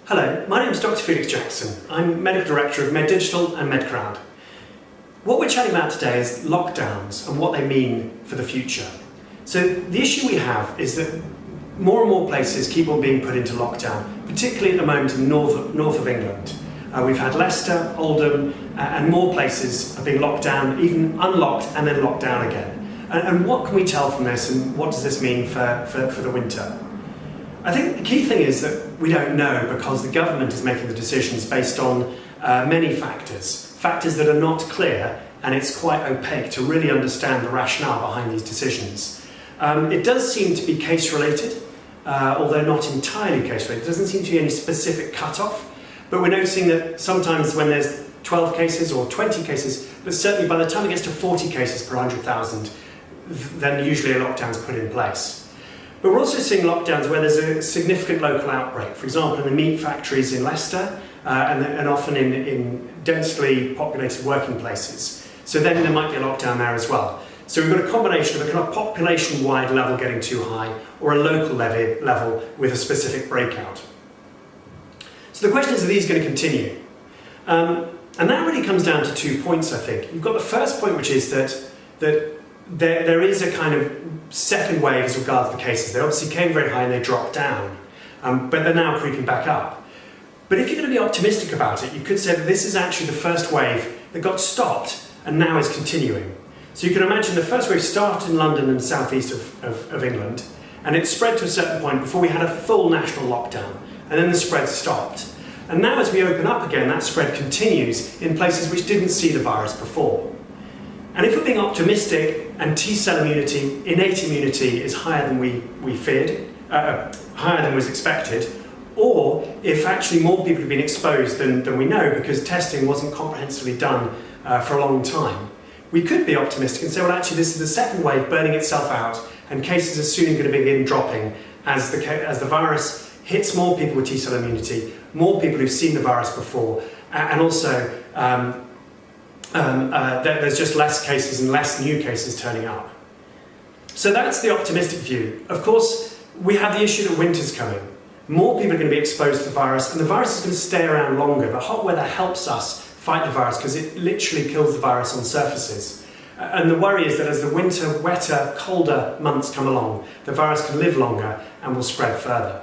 Hello, my name is Dr Felix Jackson. I'm Medical Director of medDigital and medCrowd. What we're chatting about today is lockdowns and what they mean for the future. So the issue we have is that more and more places keep on being put into lockdown, particularly at the moment in the north of England. We've had Leicester, Oldham, and more places are being locked down, even unlocked and then locked down again. And what can we tell from this, and what does this mean for the winter? I think the key thing is that we don't know, because the government is making the decisions based on many factors that are not clear, and it's quite opaque to really understand the rationale behind these decisions. It does seem to be case related, although not entirely case related. There doesn't seem to be any specific cut-off, but we're noticing that sometimes when there's 12 cases or 20 cases, but certainly by the time it gets to 40 cases per 100,000, then usually a lockdown's put in place. But we're also seeing lockdowns where there's a significant local outbreak. For example, in the meat factories in Leicester, and often in densely populated working places. So then there might be a lockdown there as well. So we've got a combination of a kind of population-wide level getting too high, or a local level with a specific breakout. So the question is, are these going to continue? And that really comes down to 2 points, I think. You've got the first point, which is that there is a kind of second wave as regards the cases. They obviously came very high and they dropped down, but they're now creeping back up. But if you're going to be optimistic about it, you could say that this is actually the first wave that got stopped and now is continuing. So you can imagine the first wave started in London and the southeast of England, and it spread to a certain point before we had a full national lockdown, and then the spread stopped. And now as we open up again, that spread continues in places which didn't see the virus before. And if we're being optimistic and T-cell immunity, innate immunity, is higher than we feared, higher than was expected, or if actually more people have been exposed than we know because testing wasn't comprehensively done for a long time, we could be optimistic and say, well, actually this is the second wave burning itself out, and cases are soon going to begin dropping as the virus hits more people with T-cell immunity, more people who've seen the virus before, and also there's just less cases and less new cases turning up. So that's the optimistic view. Of course, we have the issue that winter's coming. More people are going to be exposed to the virus, and the virus is going to stay around longer. The hot weather helps us fight the virus because it literally kills the virus on surfaces. And the worry is that as the winter, wetter, colder months come along, the virus can live longer and will spread further.